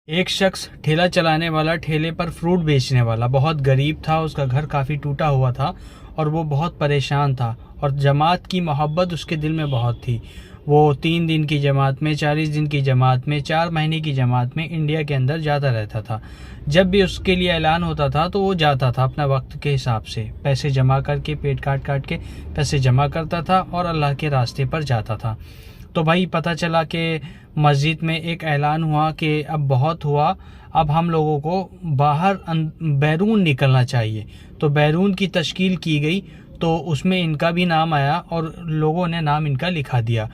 ایک شخص ٹھیلا چلانے والا، ٹھیلے پر فروٹ بیچنے والا، بہت غریب تھا، اس کا گھر کافی ٹوٹا ہوا تھا اور وہ بہت پریشان تھا، اور جماعت کی محبت اس کے دل میں بہت تھی۔ وہ 3 دن کی جماعت میں، 40 دن کی جماعت میں، 4 مہینے کی جماعت میں انڈیا کے اندر جاتا رہتا تھا۔ جب بھی اس کے لیے اعلان ہوتا تھا تو وہ جاتا تھا اپنا وقت کے حساب سے، پیسے جمع کر کے، پیٹ کاٹ کے پیسے جمع کرتا تھا اور اللہ کے راستے پر جاتا تھا۔ تو بھائی پتہ چلا کہ مسجد میں ایک اعلان ہوا کہ اب بہت ہوا، اب ہم لوگوں کو باہر بیرون نکلنا چاہیے۔ تو بیرون کی تشکیل کی گئی، تو اس میں ان کا بھی نام آیا اور لوگوں نے نام ان کا لکھا دیا،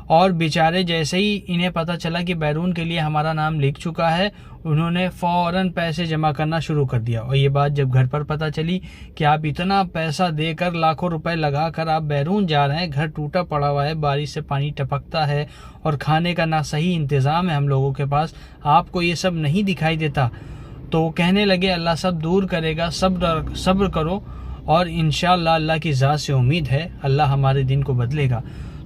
اور بیچارے جیسے ہی انہیں پتہ چلا کہ بیرون کے لیے ہمارا نام لکھ چکا ہے، انہوں نے فوراً پیسے جمع کرنا شروع کر دیا۔ اور یہ بات جب گھر پر پتہ چلی کہ آپ اتنا پیسہ دے کر، لاکھوں روپے لگا کر آپ بیرون جا رہے ہیں، گھر ٹوٹا پڑا ہوا ہے، بارش سے پانی ٹپکتا ہے اور کھانے کا نہ صحیح انتظام ہے ہم لوگوں کے پاس، آپ کو یہ سب نہیں دکھائی دیتا، تو کہنے لگے اللہ سب دور کرے گا، صبر کرو، اور انشاءاللہ اللہ کی ذات سے امید ہے اللہ ہمارے دن کو بدلے گا۔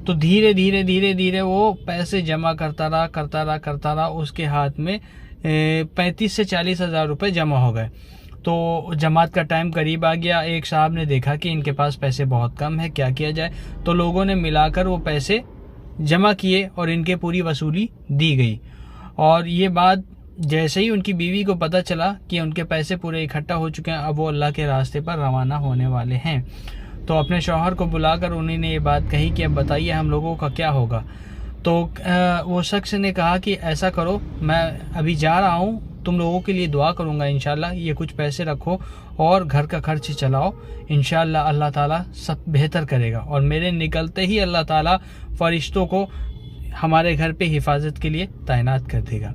تو دھیرے دھیرے وہ پیسے جمع کرتا رہا، اس کے ہاتھ میں 35 سے 40 ہزار روپے جمع ہو گئے۔ تو جماعت کا ٹائم قریب آ گیا، ایک صاحب نے دیکھا کہ ان کے پاس پیسے بہت کم ہے، کیا کیا جائے؟ تو لوگوں نے ملا کر وہ پیسے جمع کیے اور ان کے پوری وصولی دی گئی۔ اور یہ بات جیسے ہی ان کی بیوی کو پتہ چلا کہ ان کے پیسے پورے اکٹھا ہو چکے ہیں، اب وہ اللہ کے راستے پر روانہ ہونے والے ہیں، تو اپنے شوہر کو بلا کر انہوں نے یہ بات کہی کہ اب بتائیے ہم لوگوں کا کیا ہوگا؟ تو وہ شخص نے کہا کہ ایسا کرو، میں ابھی جا رہا ہوں، تم لوگوں کے لیے دعا کروں گا انشاءاللہ، یہ کچھ پیسے رکھو اور گھر کا خرچ چلاؤ، انشاءاللہ اللہ تعالیٰ سب بہتر کرے گا، اور میرے نکلتے ہی اللہ تعالیٰ فرشتوں کو ہمارے گھر پہ حفاظت کے لیے تعینات کر دے گا۔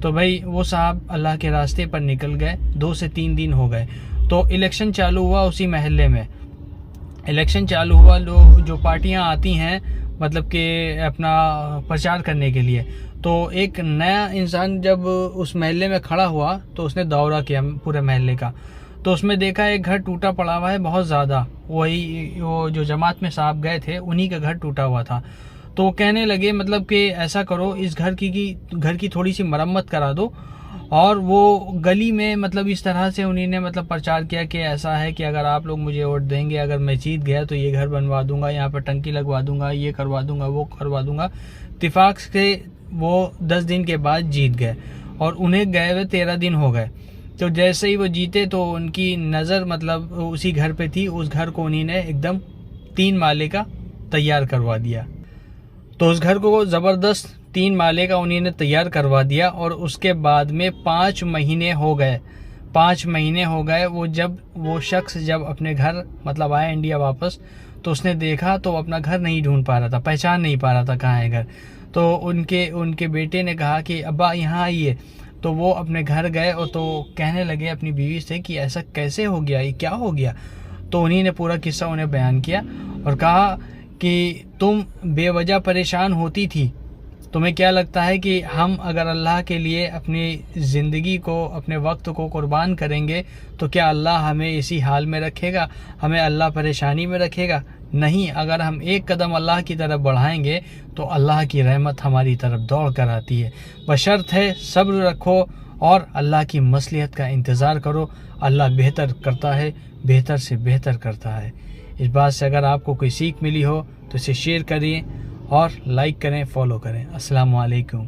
تو بھائی وہ صاحب اللہ کے راستے پر نکل گئے، 2 سے 3 دن ہو گئے، تو الیکشن چالو ہوا اسی محلے میں۔ الیکشن چالو ہوا، لوگ جو پارٹیاں آتی ہیں مطلب کہ اپنا پرچار کرنے کے لیے، تو ایک نیا انسان جب اس محلے میں کھڑا ہوا تو اس نے دورہ کیا پورے محلے کا، تو اس میں دیکھا ایک گھر ٹوٹا پڑا ہوا ہے بہت زیادہ، وہ جو جماعت میں صاحب گئے تھے انہی کا گھر ٹوٹا ہوا تھا۔ تو کہنے لگے مطلب کہ ایسا کرو، اس گھر کی تھوڑی سی مرمت کرا دو، اور وہ گلی میں مطلب اس طرح سے انہوں نے مطلب پرچار کیا کہ ایسا ہے کہ اگر آپ لوگ مجھے ووٹ دیں گے، اگر میں جیت گیا تو یہ گھر بنوا دوں گا، یہاں پر ٹنکی لگوا دوں گا، یہ کروا دوں گا، وہ کروا دوں گا۔ اتفاق سے وہ 10 دن کے بعد جیت گئے، اور انہیں گئے ہوئے 13 دن ہو گئے۔ تو جیسے ہی وہ جیتے تو ان کی نظر مطلب اسی گھر پہ تھی، اس گھر کو انہوں نے ایک دم 3 مالے کا تیار کروا دیا۔ تو اس گھر کو زبردست 3 مالے کا انہوں نے تیار کروا دیا، اور اس کے بعد میں 5 مہینے ہو گئے وہ شخص جب اپنے گھر مطلب آیا انڈیا واپس، تو اس نے دیکھا تو اپنا گھر نہیں ڈھونڈ پا رہا تھا، پہچان نہیں پا رہا تھا کہاں ہے گھر۔ تو ان کے بیٹے نے کہا کہ ابا یہاں آئیے، تو وہ اپنے گھر گئے، اور تو کہنے لگے اپنی بیوی سے کہ ایسا کیسے ہو گیا، یہ کیا ہو گیا؟ تو انہی نے پورا قصہ انہیں بیان کیا اور کہا کہ تم بے وجہ پریشان ہوتی تھی، تمہیں کیا لگتا ہے کہ ہم اگر اللہ کے لیے اپنی زندگی کو، اپنے وقت کو قربان کریں گے تو کیا اللہ ہمیں اسی حال میں رکھے گا؟ ہمیں اللہ پریشانی میں رکھے گا؟ نہیں، اگر ہم ایک قدم اللہ کی طرف بڑھائیں گے تو اللہ کی رحمت ہماری طرف دوڑ کر آتی ہے، بشرط ہے صبر رکھو اور اللہ کی مصلحت کا انتظار کرو، اللہ بہتر کرتا ہے، بہتر سے بہتر کرتا ہے۔ اس بات سے اگر آپ کو کوئی سیکھ ملی ہو تو اسے شیئر کریے اور لائک کریں، فالو کریں۔ السلام علیکم۔